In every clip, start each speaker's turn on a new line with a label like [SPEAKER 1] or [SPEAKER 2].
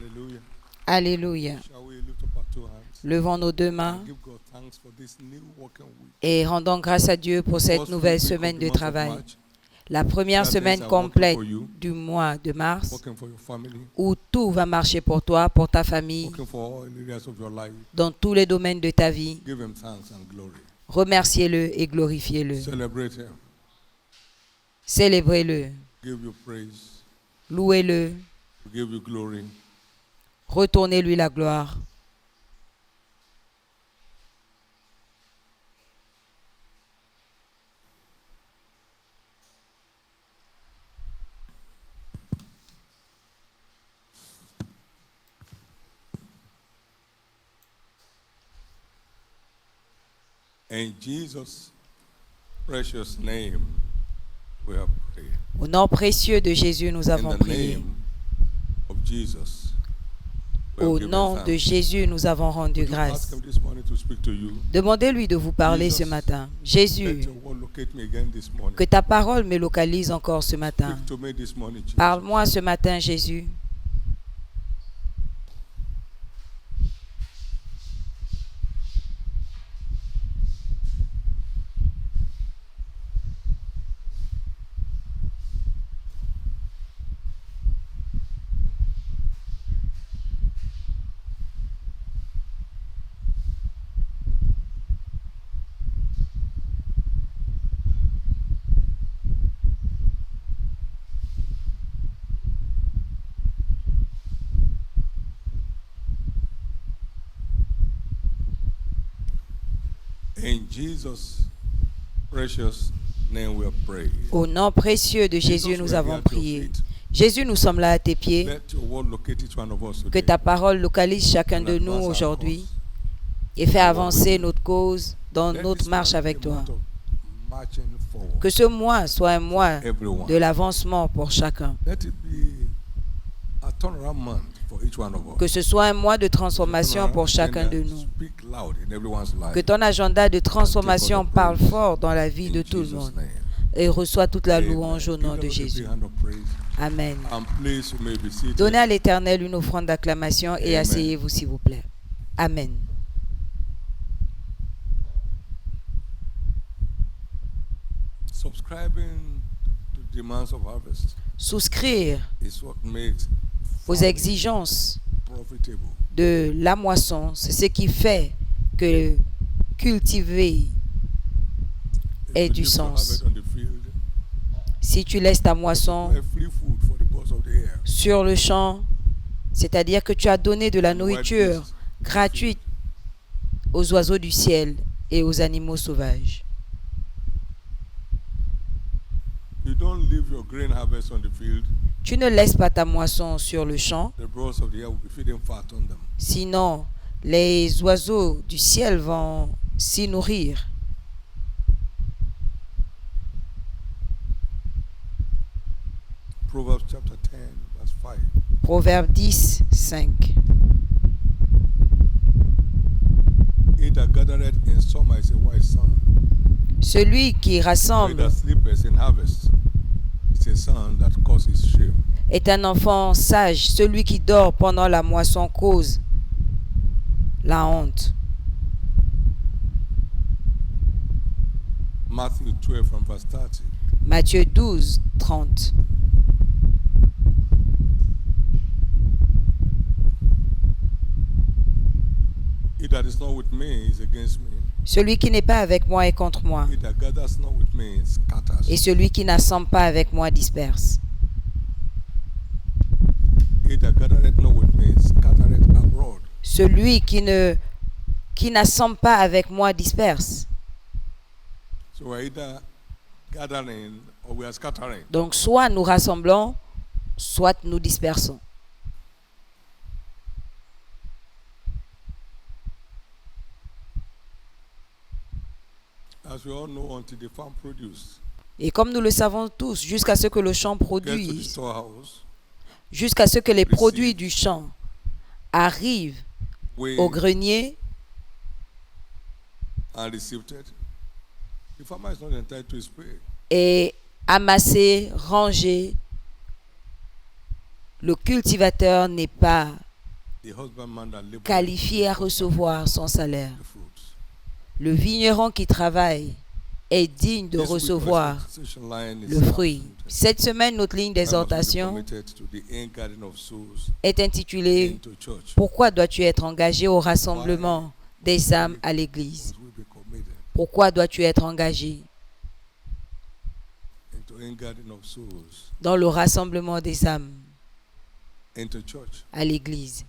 [SPEAKER 1] Hallelujah.
[SPEAKER 2] Alléluia.
[SPEAKER 1] Shall we lift up our two hands
[SPEAKER 2] Levons nos deux mains
[SPEAKER 1] and give God thanks for this new working week?
[SPEAKER 2] et rendons grâce à Dieu pour cette
[SPEAKER 1] First
[SPEAKER 2] nouvelle
[SPEAKER 1] week of
[SPEAKER 2] semaine
[SPEAKER 1] the
[SPEAKER 2] de
[SPEAKER 1] month of
[SPEAKER 2] travail.
[SPEAKER 1] March,
[SPEAKER 2] La première
[SPEAKER 1] that
[SPEAKER 2] semaine
[SPEAKER 1] things are working
[SPEAKER 2] complète
[SPEAKER 1] for you,
[SPEAKER 2] du mois de mars
[SPEAKER 1] working for your family,
[SPEAKER 2] où tout va marcher pour toi, pour ta famille,
[SPEAKER 1] working for all areas of your life.
[SPEAKER 2] dans tous les domaines de ta vie.
[SPEAKER 1] Give him thanks and glory.
[SPEAKER 2] Remerciez-le et glorifiez-le.
[SPEAKER 1] Celebrate him.
[SPEAKER 2] Célébrez-le.
[SPEAKER 1] Give you praise.
[SPEAKER 2] Louez-le.
[SPEAKER 1] Give you glory.
[SPEAKER 2] Retournez-lui la gloire.
[SPEAKER 1] In Jesus' precious name, we have prayed.
[SPEAKER 2] Au nom précieux de Jésus, nous avons
[SPEAKER 1] In the
[SPEAKER 2] prié.
[SPEAKER 1] name of Jesus, we have
[SPEAKER 2] Au
[SPEAKER 1] given
[SPEAKER 2] nom
[SPEAKER 1] thanks.
[SPEAKER 2] de Jésus, nous avons rendu
[SPEAKER 1] Would you ask
[SPEAKER 2] grâce.
[SPEAKER 1] him this morning to speak to you?
[SPEAKER 2] Demandez-lui de vous parler ce
[SPEAKER 1] Jesus,
[SPEAKER 2] matin.
[SPEAKER 1] Let
[SPEAKER 2] Jésus,
[SPEAKER 1] your word locate me again this morning.
[SPEAKER 2] que ta parole me localise encore ce matin.
[SPEAKER 1] Speak to me this morning, Jesus.
[SPEAKER 2] Parle-moi ce matin, Jésus.
[SPEAKER 1] In Jesus' precious name we have prayed.
[SPEAKER 2] Au nom précieux de Jésus,
[SPEAKER 1] Jesus,
[SPEAKER 2] nous
[SPEAKER 1] we are
[SPEAKER 2] avons
[SPEAKER 1] here at your
[SPEAKER 2] prié.
[SPEAKER 1] feet.
[SPEAKER 2] Jésus, nous sommes là à tes pieds.
[SPEAKER 1] Let your word locate each one of us
[SPEAKER 2] Que
[SPEAKER 1] today.
[SPEAKER 2] ta parole localise chacun
[SPEAKER 1] And
[SPEAKER 2] de nous
[SPEAKER 1] advance our
[SPEAKER 2] aujourd'hui
[SPEAKER 1] cause.
[SPEAKER 2] et fait avancer notre cause dans
[SPEAKER 1] Let
[SPEAKER 2] notre
[SPEAKER 1] this
[SPEAKER 2] marche
[SPEAKER 1] month
[SPEAKER 2] avec
[SPEAKER 1] be a
[SPEAKER 2] toi.
[SPEAKER 1] month of marching forward.
[SPEAKER 2] Que ce mois soit un mois
[SPEAKER 1] Everyone.
[SPEAKER 2] de l'avancement pour chacun.
[SPEAKER 1] Let it be a turnaround month for each one of us.
[SPEAKER 2] Que ce soit un mois de transformation pour chacun de nous.
[SPEAKER 1] Speak loud in everyone's life.
[SPEAKER 2] Que ton agenda de transformation parle fort dans la vie
[SPEAKER 1] In
[SPEAKER 2] de tout le
[SPEAKER 1] Jesus'
[SPEAKER 2] monde
[SPEAKER 1] name.
[SPEAKER 2] et reçoit toute la
[SPEAKER 1] Amen.
[SPEAKER 2] louange au
[SPEAKER 1] Give
[SPEAKER 2] nom
[SPEAKER 1] the
[SPEAKER 2] de
[SPEAKER 1] Lord a big
[SPEAKER 2] Jésus.
[SPEAKER 1] hand of praise.
[SPEAKER 2] Amen.
[SPEAKER 1] And please, you may be seated.
[SPEAKER 2] Donnez à l'Éternel une offrande d'acclamation et
[SPEAKER 1] Amen.
[SPEAKER 2] asseyez-vous s'il vous plaît. Amen.
[SPEAKER 1] Subscribing to the demands of harvest
[SPEAKER 2] Souscrire
[SPEAKER 1] is what makes
[SPEAKER 2] aux
[SPEAKER 1] farming
[SPEAKER 2] exigences
[SPEAKER 1] profitable.
[SPEAKER 2] de la moisson, c'est ce qui fait que cultiver ait
[SPEAKER 1] If you
[SPEAKER 2] du
[SPEAKER 1] leave your
[SPEAKER 2] sens.
[SPEAKER 1] harvest on the field,
[SPEAKER 2] Si tu laisses ta moisson
[SPEAKER 1] you have free food for the birds of the air.
[SPEAKER 2] sur le champ, c'est-à-dire que tu as donné de la
[SPEAKER 1] And wild
[SPEAKER 2] nourriture
[SPEAKER 1] beasts
[SPEAKER 2] gratuite aux oiseaux du ciel et aux animaux sauvages.
[SPEAKER 1] You don't leave your grain harvest on the field,
[SPEAKER 2] Tu ne laisses pas ta moisson sur le champ,
[SPEAKER 1] the birds of the air will be feeding fat on them.
[SPEAKER 2] sinon les oiseaux du ciel vont s'y nourrir.
[SPEAKER 1] Proverbs chapter 10, verse 5.
[SPEAKER 2] Proverbe 10, 5.
[SPEAKER 1] He that gathereth in summer is a wise son.
[SPEAKER 2] Celui qui
[SPEAKER 1] He
[SPEAKER 2] rassemble
[SPEAKER 1] that sleepeth in harvest is a son that causes shame.
[SPEAKER 2] est un enfant sage. Celui qui dort pendant la moisson cause la honte.
[SPEAKER 1] Matthew 12 from verse 30.
[SPEAKER 2] Matthieu 12, 30.
[SPEAKER 1] He that is not with me is against me.
[SPEAKER 2] Celui qui n'est pas avec moi est contre moi.
[SPEAKER 1] He that gathers not with me scatters.
[SPEAKER 2] Et celui qui n'assemble pas avec moi disperse.
[SPEAKER 1] He that gathereth not with me scattereth abroad.
[SPEAKER 2] Celui qui n'assemble pas avec moi disperse.
[SPEAKER 1] So we're either gathering or we are scattering.
[SPEAKER 2] Donc soit nous rassemblons, soit nous dispersons.
[SPEAKER 1] As we all know, until the farm produce
[SPEAKER 2] Et comme nous le savons tous, jusqu'à ce que le champ
[SPEAKER 1] get to the
[SPEAKER 2] produise,
[SPEAKER 1] storehouse,
[SPEAKER 2] jusqu'à ce que les produits du champ arrivent
[SPEAKER 1] weighed
[SPEAKER 2] au grenier
[SPEAKER 1] and received, the farmer is not entitled to his pay.
[SPEAKER 2] et amassés, rangés, le cultivateur n'est pas
[SPEAKER 1] the husbandman that laboreth
[SPEAKER 2] qualifié à recevoir son salaire.
[SPEAKER 1] the fruits.
[SPEAKER 2] Le vigneron qui travaille est digne de
[SPEAKER 1] This week, our
[SPEAKER 2] recevoir
[SPEAKER 1] exhortation line is
[SPEAKER 2] le fruit.
[SPEAKER 1] Psalms 20.
[SPEAKER 2] Cette semaine, notre ligne
[SPEAKER 1] Why must we be
[SPEAKER 2] d'exhortation
[SPEAKER 1] committed to the ingathering of souls
[SPEAKER 2] est intitulée
[SPEAKER 1] into church?
[SPEAKER 2] Pourquoi dois-tu être engagé au rassemblement des âmes à l'église?
[SPEAKER 1] Must we be committed
[SPEAKER 2] Pourquoi dois-tu être engagé
[SPEAKER 1] into ingathering of souls
[SPEAKER 2] dans le rassemblement des âmes
[SPEAKER 1] into church?
[SPEAKER 2] à l'église?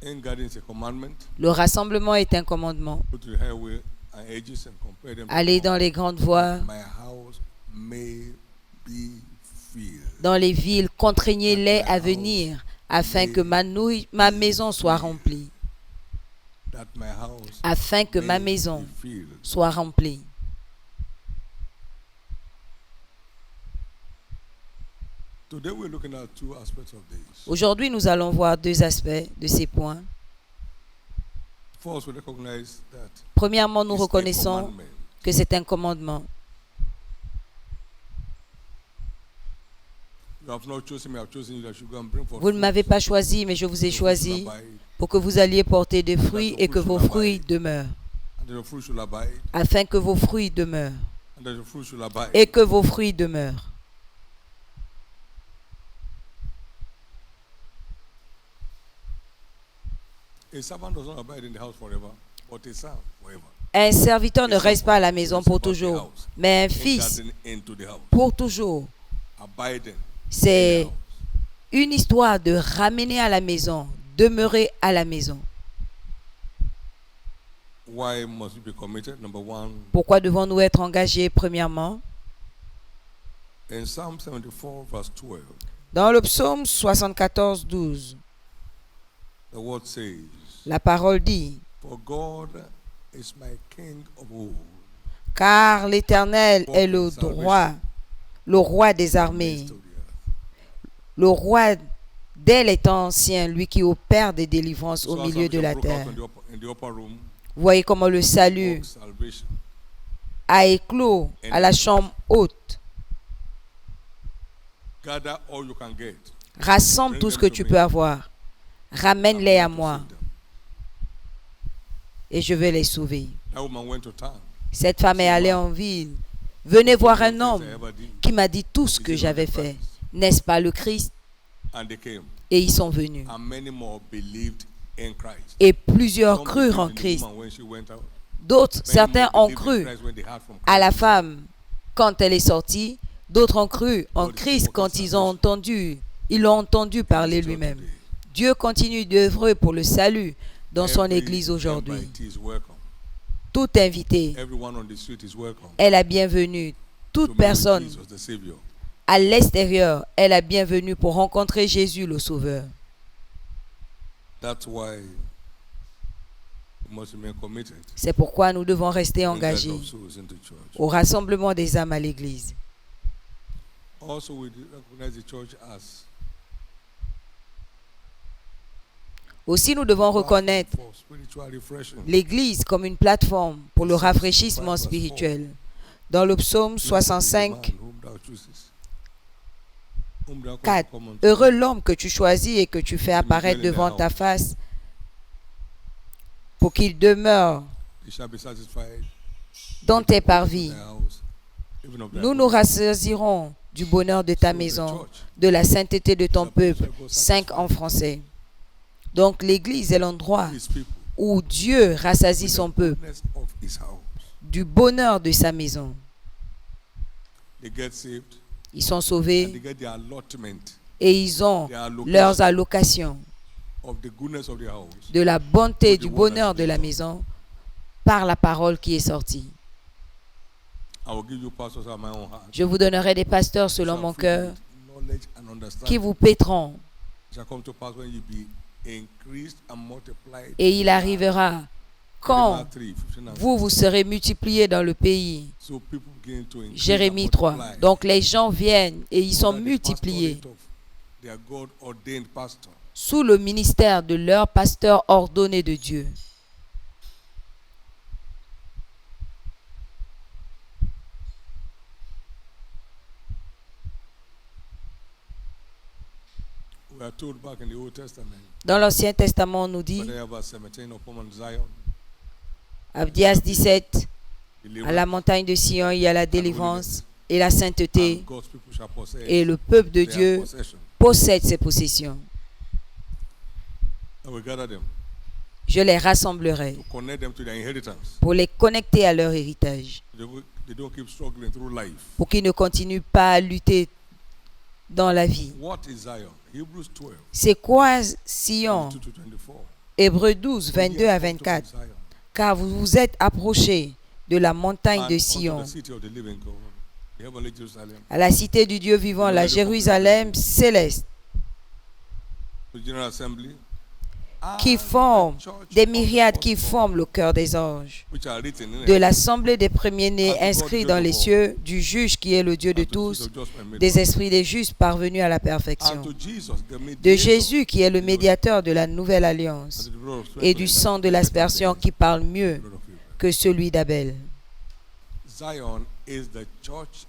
[SPEAKER 1] Ingathering is a commandment.
[SPEAKER 2] Le rassemblement est un commandement.
[SPEAKER 1] Go to the highway and edges and compare them.
[SPEAKER 2] Allez dans les grandes voies,
[SPEAKER 1] My house may be filled.
[SPEAKER 2] dans les villes, contraignez-les à venir afin que ma maison soit remplie.
[SPEAKER 1] That my house
[SPEAKER 2] Afin que ma
[SPEAKER 1] may
[SPEAKER 2] maison
[SPEAKER 1] be filled.
[SPEAKER 2] soit remplie.
[SPEAKER 1] Today we're looking at two aspects of this.
[SPEAKER 2] Aujourd'hui, nous allons voir deux aspects de ces points.
[SPEAKER 1] First, we recognize that
[SPEAKER 2] Premièrement, nous
[SPEAKER 1] it's a
[SPEAKER 2] reconnaissons
[SPEAKER 1] commandment.
[SPEAKER 2] que c'est un commandement.
[SPEAKER 1] You have not chosen me, I have chosen you that you go and bring forth
[SPEAKER 2] Vous ne
[SPEAKER 1] fruit.
[SPEAKER 2] m'avez pas choisi, mais je vous ai
[SPEAKER 1] Your fruit
[SPEAKER 2] choisi
[SPEAKER 1] should abide,
[SPEAKER 2] pour que vous alliez porter des fruits et que vos fruits demeurent.
[SPEAKER 1] and that your fruit should abide,
[SPEAKER 2] Afin que vos fruits demeurent.
[SPEAKER 1] and that your fruit should abide.
[SPEAKER 2] Et que vos fruits demeurent.
[SPEAKER 1] A servant does not abide in the house forever, but a son forever.
[SPEAKER 2] Un serviteur ne reste pas à la maison pour toujours, mais un fils
[SPEAKER 1] Ingathering into the house,
[SPEAKER 2] pour toujours.
[SPEAKER 1] abiding in
[SPEAKER 2] C'est
[SPEAKER 1] the house.
[SPEAKER 2] une histoire de ramener à la maison, demeurer à la maison.
[SPEAKER 1] Why must we be committed? Number one,
[SPEAKER 2] Pourquoi devons-nous être engagés? Premièrement,
[SPEAKER 1] in Psalm 74, verse 12,
[SPEAKER 2] dans le psaume 74, 12,
[SPEAKER 1] the word says,
[SPEAKER 2] la parole dit,
[SPEAKER 1] For God is my King of all,
[SPEAKER 2] car l'Éternel est le roi des armées,
[SPEAKER 1] midst of the earth.
[SPEAKER 2] le roi dès les temps anciens, lui qui opère des délivrances au
[SPEAKER 1] So as
[SPEAKER 2] milieu de la
[SPEAKER 1] salvation broke
[SPEAKER 2] terre.
[SPEAKER 1] out in the upper room,
[SPEAKER 2] Vous voyez comment le salut
[SPEAKER 1] work salvation.
[SPEAKER 2] a éclos à la chambre haute.
[SPEAKER 1] Gather all you can get.
[SPEAKER 2] Rassemble tout ce que tu peux avoir. Ramène-les à moi et je vais les sauver.
[SPEAKER 1] That woman went to town.
[SPEAKER 2] Cette femme est allée en ville. Venez voir un homme qui m'a dit tout ce que j'avais fait. N'est-ce pas le Christ?
[SPEAKER 1] And they came.
[SPEAKER 2] Et ils sont venus.
[SPEAKER 1] And many more believed in Christ.
[SPEAKER 2] Et plusieurs
[SPEAKER 1] Some
[SPEAKER 2] crurent en
[SPEAKER 1] believed in the
[SPEAKER 2] Christ.
[SPEAKER 1] woman when she went out.
[SPEAKER 2] D'autres,
[SPEAKER 1] Many
[SPEAKER 2] certains
[SPEAKER 1] more
[SPEAKER 2] ont
[SPEAKER 1] believed in
[SPEAKER 2] cru
[SPEAKER 1] Christ when they heard from
[SPEAKER 2] à la
[SPEAKER 1] Christ.
[SPEAKER 2] femme quand elle est sortie. D'autres ont cru en Christ quand ils ont entendu. Ils l'ont entendu parler lui-même. Dieu continue d'œuvrer pour le salut dans son
[SPEAKER 1] Every
[SPEAKER 2] église aujourd'hui.
[SPEAKER 1] invitee is welcome.
[SPEAKER 2] Tout invité
[SPEAKER 1] Everyone on the street is welcome.
[SPEAKER 2] est la bienvenue. Toute
[SPEAKER 1] To meet
[SPEAKER 2] personne
[SPEAKER 1] Jesus, the Savior.
[SPEAKER 2] à l'extérieur est la bienvenue pour rencontrer Jésus le Sauveur.
[SPEAKER 1] That's why we must remain committed
[SPEAKER 2] C'est pourquoi nous devons rester
[SPEAKER 1] to
[SPEAKER 2] engagés
[SPEAKER 1] gather souls into church.
[SPEAKER 2] au rassemblement des âmes à l'église.
[SPEAKER 1] Also, we recognize the church as
[SPEAKER 2] Aussi, nous devons reconnaître
[SPEAKER 1] for spiritual refreshing.
[SPEAKER 2] l'église comme une plateforme pour le rafraîchissement spirituel. Dans le psaume 65, 4, heureux l'homme que tu choisis et que tu fais apparaître devant ta face pour qu'il demeure dans tes parvis. Nous nous rassasierons du bonheur de ta maison, de la sainteté de ton peuple. 5 en français. Donc l'église est l'endroit où Dieu rassasie son peuple du bonheur de sa maison. Ils sont sauvés et ils ont leurs allocations de la bonté, du bonheur de la maison par la parole qui est sortie. Je vous donnerai des pasteurs selon mon cœur qui vous paîtront. Et il arrivera quand vous serez multipliés dans le pays. Jérémie 3. Donc les gens viennent et ils sont multipliés sous le ministère de leur pasteur ordonné de Dieu.
[SPEAKER 1] We are told back in the Old Testament,
[SPEAKER 2] Dans l'Ancien Testament, on nous dit,
[SPEAKER 1] Isaiah verse 17, upon Mount Zion,
[SPEAKER 2] Abdias 17, à
[SPEAKER 1] deliverance,
[SPEAKER 2] la montagne de Sion, il y a la délivrance et la sainteté,
[SPEAKER 1] and God's people shall possess
[SPEAKER 2] et le peuple de
[SPEAKER 1] their
[SPEAKER 2] Dieu
[SPEAKER 1] possession.
[SPEAKER 2] possède ses possessions.
[SPEAKER 1] And we gather them
[SPEAKER 2] Je les rassemblerai
[SPEAKER 1] to connect them to their inheritance.
[SPEAKER 2] pour les connecter à leur héritage,
[SPEAKER 1] They don't keep struggling through life.
[SPEAKER 2] pour qu'ils ne continuent pas à lutter dans la vie.
[SPEAKER 1] What is Zion? Hebrews 12,
[SPEAKER 2] C'est quoi Sion?
[SPEAKER 1] 22 to 24.
[SPEAKER 2] Hébreux 12,
[SPEAKER 1] For ye
[SPEAKER 2] 22
[SPEAKER 1] are
[SPEAKER 2] à
[SPEAKER 1] come to
[SPEAKER 2] 24.
[SPEAKER 1] Zion,
[SPEAKER 2] Car vous vous êtes approchés de la montagne
[SPEAKER 1] and
[SPEAKER 2] de
[SPEAKER 1] unto
[SPEAKER 2] Sion,
[SPEAKER 1] the city of the living God, the heavenly Jerusalem,
[SPEAKER 2] à la cité du Dieu vivant, la Jérusalem céleste,
[SPEAKER 1] to the general assembly,
[SPEAKER 2] qui
[SPEAKER 1] and
[SPEAKER 2] forme
[SPEAKER 1] the church
[SPEAKER 2] des
[SPEAKER 1] of the
[SPEAKER 2] myriades qui
[SPEAKER 1] firstborn,
[SPEAKER 2] forment le cœur des anges,
[SPEAKER 1] which are written in
[SPEAKER 2] de
[SPEAKER 1] heaven,
[SPEAKER 2] l'assemblée des premiers-nés
[SPEAKER 1] and to God,
[SPEAKER 2] inscrits
[SPEAKER 1] the
[SPEAKER 2] dans
[SPEAKER 1] judge
[SPEAKER 2] les
[SPEAKER 1] of all,
[SPEAKER 2] cieux, du juge qui est le Dieu de
[SPEAKER 1] and to the
[SPEAKER 2] tous,
[SPEAKER 1] seat of judgment made
[SPEAKER 2] des
[SPEAKER 1] one,
[SPEAKER 2] esprits des justes parvenus à la
[SPEAKER 1] and
[SPEAKER 2] perfection,
[SPEAKER 1] to Jesus, the
[SPEAKER 2] de
[SPEAKER 1] mediator,
[SPEAKER 2] Jésus qui est le
[SPEAKER 1] of the
[SPEAKER 2] médiateur de la nouvelle
[SPEAKER 1] and
[SPEAKER 2] alliance,
[SPEAKER 1] to the blood of
[SPEAKER 2] et du
[SPEAKER 1] sprinkling
[SPEAKER 2] sang de
[SPEAKER 1] that
[SPEAKER 2] l'aspersion
[SPEAKER 1] maketh
[SPEAKER 2] qui parle mieux
[SPEAKER 1] the blood of Abel.
[SPEAKER 2] que celui d'Abel.
[SPEAKER 1] Zion is the church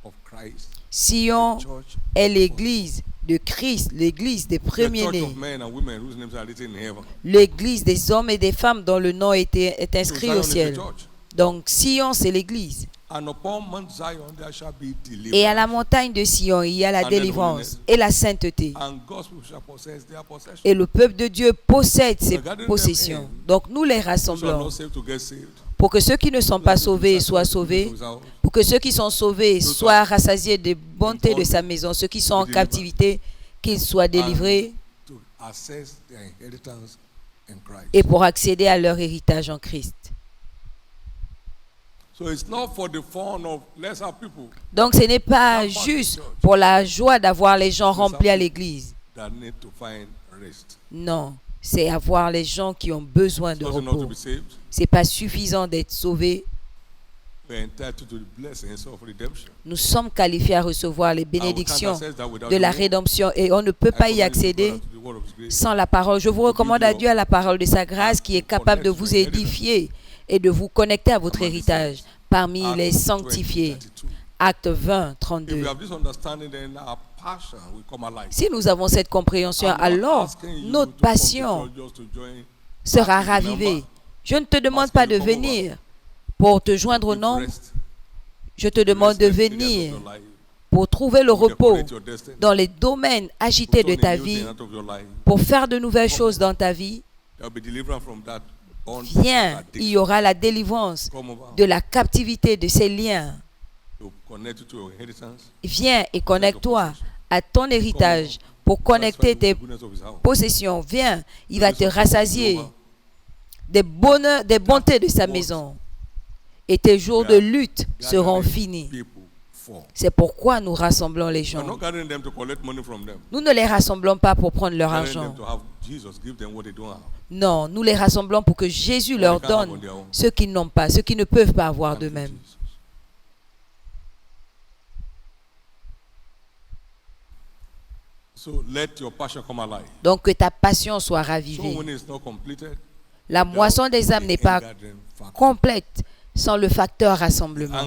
[SPEAKER 1] of Christ.
[SPEAKER 2] Sion
[SPEAKER 1] The church
[SPEAKER 2] est
[SPEAKER 1] of
[SPEAKER 2] l'église de Christ, l'église des
[SPEAKER 1] the church
[SPEAKER 2] premiers-nés,
[SPEAKER 1] of men and women whose names are written in heaven.
[SPEAKER 2] l'église des hommes et des femmes dont le nom est
[SPEAKER 1] So
[SPEAKER 2] inscrit
[SPEAKER 1] Zion
[SPEAKER 2] au
[SPEAKER 1] is the
[SPEAKER 2] ciel.
[SPEAKER 1] church.
[SPEAKER 2] Donc Sion, c'est l'église.
[SPEAKER 1] And upon Mount Zion there shall be
[SPEAKER 2] Et à la
[SPEAKER 1] deliverance,
[SPEAKER 2] montagne de Sion, il y a la
[SPEAKER 1] And then
[SPEAKER 2] délivrance
[SPEAKER 1] holiness.
[SPEAKER 2] et la sainteté.
[SPEAKER 1] and God's people shall possess their possession.
[SPEAKER 2] Et le peuple de Dieu possède ses
[SPEAKER 1] gathering them
[SPEAKER 2] possessions.
[SPEAKER 1] in.
[SPEAKER 2] Donc nous les
[SPEAKER 1] Those who are
[SPEAKER 2] rassemblons
[SPEAKER 1] not saved to get saved.
[SPEAKER 2] pour que ceux qui ne sont pas sauvés soient sauvés, pour que ceux qui sont sauvés soient rassasiés des bontés de sa maison, ceux qui sont en captivité, qu'ils soient délivrés,
[SPEAKER 1] To access their inheritance in Christ.
[SPEAKER 2] et pour accéder à leur héritage en Christ.
[SPEAKER 1] So it's not for the fun of lesser people
[SPEAKER 2] Donc ce n'est pas juste pour la joie d'avoir les gens remplis à l'église.
[SPEAKER 1] that need to find rest.
[SPEAKER 2] Non, c'est avoir les gens qui ont besoin
[SPEAKER 1] It's
[SPEAKER 2] de
[SPEAKER 1] not enough to
[SPEAKER 2] repos.
[SPEAKER 1] be saved.
[SPEAKER 2] C'est pas suffisant d'être sauvés.
[SPEAKER 1] We're entitled to the blessings of redemption.
[SPEAKER 2] Nous sommes qualifiés à recevoir les
[SPEAKER 1] And we can't
[SPEAKER 2] bénédictions
[SPEAKER 1] access that without
[SPEAKER 2] de la
[SPEAKER 1] the word.
[SPEAKER 2] rédemption et on ne peut
[SPEAKER 1] I
[SPEAKER 2] pas y
[SPEAKER 1] commend you,
[SPEAKER 2] accéder
[SPEAKER 1] brother, to the word of His grace.
[SPEAKER 2] sans la parole. Je vous recommande à Dieu à la parole de sa grâce qui est capable de vous édifier et de vous connecter à votre héritage parmi
[SPEAKER 1] Acts
[SPEAKER 2] les
[SPEAKER 1] 20,
[SPEAKER 2] sanctifiés.
[SPEAKER 1] 32.
[SPEAKER 2] Acte 20,
[SPEAKER 1] If
[SPEAKER 2] 32.
[SPEAKER 1] we have this understanding, then our passion will come alive.
[SPEAKER 2] Si nous avons cette compréhension,
[SPEAKER 1] I'm not
[SPEAKER 2] alors
[SPEAKER 1] asking you
[SPEAKER 2] notre
[SPEAKER 1] to come to
[SPEAKER 2] passion
[SPEAKER 1] church just to join
[SPEAKER 2] sera
[SPEAKER 1] as a
[SPEAKER 2] ravivée.
[SPEAKER 1] member.
[SPEAKER 2] Je ne te demande pas de venir pour te joindre au
[SPEAKER 1] Give
[SPEAKER 2] nombre.
[SPEAKER 1] rest.
[SPEAKER 2] Je te demande de
[SPEAKER 1] Rest in the areas of
[SPEAKER 2] venir
[SPEAKER 1] your life.
[SPEAKER 2] pour trouver le repos
[SPEAKER 1] Decorate your destiny.
[SPEAKER 2] dans les domaines agités de
[SPEAKER 1] Turn
[SPEAKER 2] ta
[SPEAKER 1] a new
[SPEAKER 2] vie,
[SPEAKER 1] thing out of your life.
[SPEAKER 2] pour faire de nouvelles choses dans ta vie.
[SPEAKER 1] There will be deliverance from that bondage,
[SPEAKER 2] Viens,
[SPEAKER 1] addiction.
[SPEAKER 2] il y aura la délivrance
[SPEAKER 1] Come over
[SPEAKER 2] de la captivité de ces liens.
[SPEAKER 1] to connect you to your inheritance.
[SPEAKER 2] Viens et connecte-toi à ton héritage pour connecter
[SPEAKER 1] Satisfy
[SPEAKER 2] tes
[SPEAKER 1] you with the goodness of His house.
[SPEAKER 2] possessions. Viens, il va te
[SPEAKER 1] Blessings of
[SPEAKER 2] rassasier
[SPEAKER 1] Jehovah.
[SPEAKER 2] des bonheurs, des bontés de sa maison. Et tes jours de lutte seront
[SPEAKER 1] Gathering
[SPEAKER 2] finis.
[SPEAKER 1] people for.
[SPEAKER 2] C'est pourquoi nous rassemblons les
[SPEAKER 1] We're
[SPEAKER 2] gens.
[SPEAKER 1] not gathering them to collect money from them.
[SPEAKER 2] Nous ne les rassemblons pas pour prendre leur
[SPEAKER 1] Gathering
[SPEAKER 2] argent.
[SPEAKER 1] them to have Jesus give them what they don't have.
[SPEAKER 2] Non, nous les rassemblons pour que Jésus leur donne ce qu'ils n'ont pas, ce qu'ils ne peuvent pas avoir
[SPEAKER 1] Thank you,
[SPEAKER 2] d'eux-mêmes.
[SPEAKER 1] Jesus. So let your passion come alive.
[SPEAKER 2] Donc que ta passion soit
[SPEAKER 1] So
[SPEAKER 2] ravivée.
[SPEAKER 1] when it's not completed,
[SPEAKER 2] La moisson des âmes n'est pas
[SPEAKER 1] gathering factor.
[SPEAKER 2] complète sans le facteur rassemblement.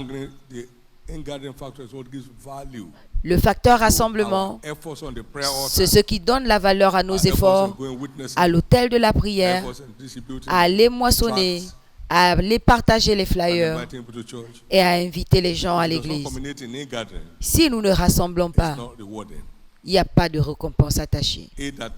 [SPEAKER 1] The in-gathering factor is what gives value.
[SPEAKER 2] Le facteur
[SPEAKER 1] to
[SPEAKER 2] rassemblement,
[SPEAKER 1] our efforts on the prayer altar,
[SPEAKER 2] c'est ce qui donne la valeur à nos
[SPEAKER 1] our efforts in
[SPEAKER 2] efforts,
[SPEAKER 1] going witnessing,
[SPEAKER 2] à l'autel de la prière,
[SPEAKER 1] efforts in distributing,
[SPEAKER 2] à aller moissonner, à aller partager les
[SPEAKER 1] and
[SPEAKER 2] flyers
[SPEAKER 1] inviting people to church.
[SPEAKER 2] et à inviter les gens à
[SPEAKER 1] If it's not
[SPEAKER 2] l'église.
[SPEAKER 1] culminating in gathering,
[SPEAKER 2] Si nous ne rassemblons
[SPEAKER 1] it's
[SPEAKER 2] pas,
[SPEAKER 1] not rewarding.
[SPEAKER 2] il n'y a pas de récompense attachée.
[SPEAKER 1] He that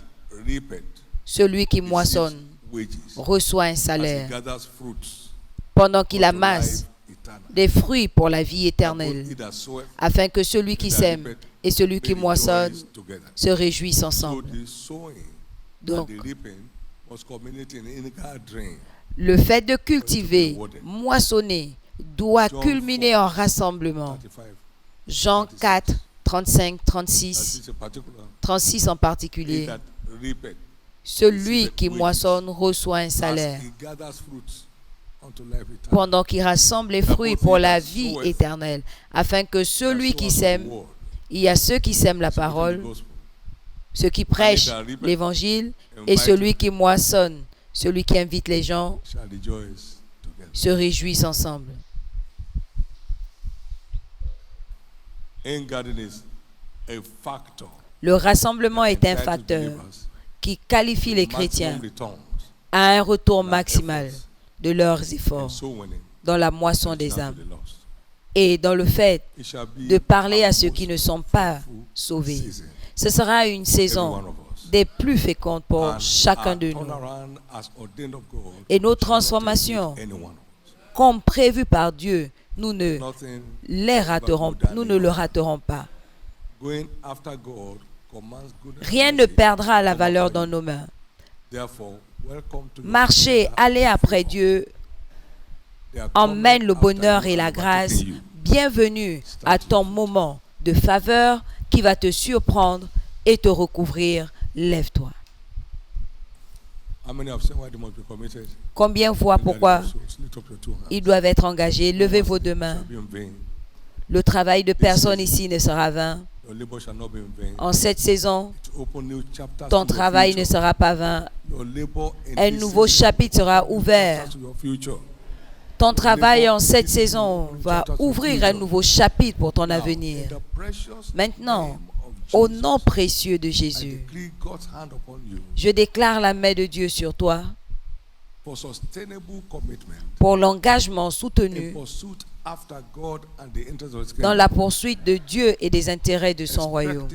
[SPEAKER 1] reapeth
[SPEAKER 2] Celui qui
[SPEAKER 1] receives
[SPEAKER 2] moissonne
[SPEAKER 1] wages,
[SPEAKER 2] reçoit un
[SPEAKER 1] as he
[SPEAKER 2] salaire
[SPEAKER 1] gathers fruits
[SPEAKER 2] pendant qu'il
[SPEAKER 1] unto
[SPEAKER 2] amasse
[SPEAKER 1] life eternal.
[SPEAKER 2] des fruits pour la vie
[SPEAKER 1] Both
[SPEAKER 2] éternelle,
[SPEAKER 1] he that soweth
[SPEAKER 2] afin que celui qui
[SPEAKER 1] and that
[SPEAKER 2] sème
[SPEAKER 1] reapeth
[SPEAKER 2] et celui qui
[SPEAKER 1] may
[SPEAKER 2] moissonne
[SPEAKER 1] rejoice together.
[SPEAKER 2] se réjouissent
[SPEAKER 1] So
[SPEAKER 2] ensemble.
[SPEAKER 1] the sowing
[SPEAKER 2] Donc,
[SPEAKER 1] and the reaping was culminating in gathering.
[SPEAKER 2] le fait de cultiver, moissonner, doit culminer en rassemblement.
[SPEAKER 1] 35.
[SPEAKER 2] Jean 4, 35,
[SPEAKER 1] That
[SPEAKER 2] 36,
[SPEAKER 1] is a particular.
[SPEAKER 2] 36 en
[SPEAKER 1] He
[SPEAKER 2] particulier.
[SPEAKER 1] that reapeth,
[SPEAKER 2] Celui qui moissonne reçoit un salaire
[SPEAKER 1] as he gathers fruits unto life eternal.
[SPEAKER 2] pendant qu'il rassemble les fruits pour la vie éternelle, afin que celui qui sème, il y a ceux qui sèment la parole, ceux qui prêchent l'évangile, et celui qui moissonne, celui qui invite les gens,
[SPEAKER 1] shall rejoice together.
[SPEAKER 2] se réjouissent ensemble.
[SPEAKER 1] In garden is a factor
[SPEAKER 2] Le rassemblement est un facteur qui qualifie les chrétiens à un retour maximal de leurs efforts dans la moisson des âmes et dans le fait de parler à ceux qui ne sont pas sauvés. Ce sera une saison des plus fécondes pour chacun de nous. Et nos transformations, comme prévues par Dieu, nous ne le raterons pas. Rien ne perdra la valeur dans nos mains. Marcher, aller après Dieu emmène le bonheur et la grâce. Bienvenue à ton moment de faveur qui va te surprendre et te recouvrir. Lève-toi. Combien voient pourquoi ils doivent être engagés? Levez vos deux mains. Le travail de personne ici ne sera vain. En cette saison, ton travail ne sera pas vain. Un nouveau chapitre sera ouvert. Ton travail en cette saison va ouvrir un nouveau chapitre pour ton avenir. Maintenant, au nom précieux de Jésus, je déclare la main de Dieu sur toi pour l'engagement soutenu dans la poursuite de Dieu et des intérêts de son royaume.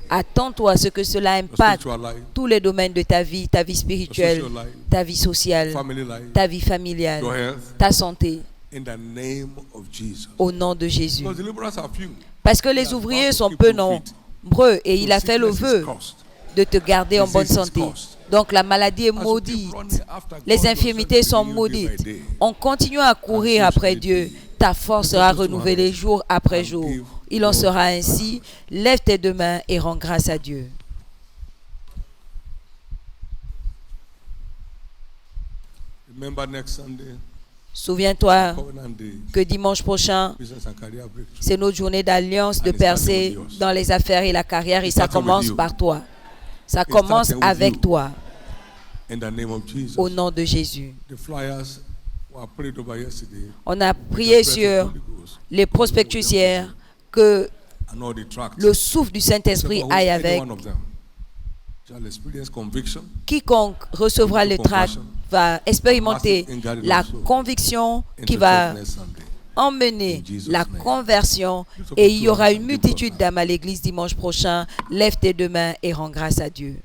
[SPEAKER 2] Attends-toi à ce que cela impacte tous les domaines de ta vie spirituelle, ta vie sociale, ta vie familiale, ta santé, au nom de Jésus. Parce que les ouvriers sont peu nombreux et il a fait le vœu de te garder en bonne santé. Donc la maladie est maudite, les infirmités sont maudites. On continue à courir après Dieu, ta force sera renouvelée jour après jour. Il en sera ainsi. Lève tes deux mains et rends grâce à Dieu. Souviens-toi que dimanche prochain, c'est notre journée d'alliance, de percée dans les affaires et la carrière, et ça commence par toi. Ça commence avec toi. Au nom de Jésus. On a prié sur les prospectus hier que le souffle du Saint-Esprit aille avec. Quiconque recevra le tract va expérimenter la conviction qui va emmener la conversion, et il y aura une multitude d'âmes à l'église dimanche prochain. Lève tes deux mains et rends grâce à Dieu.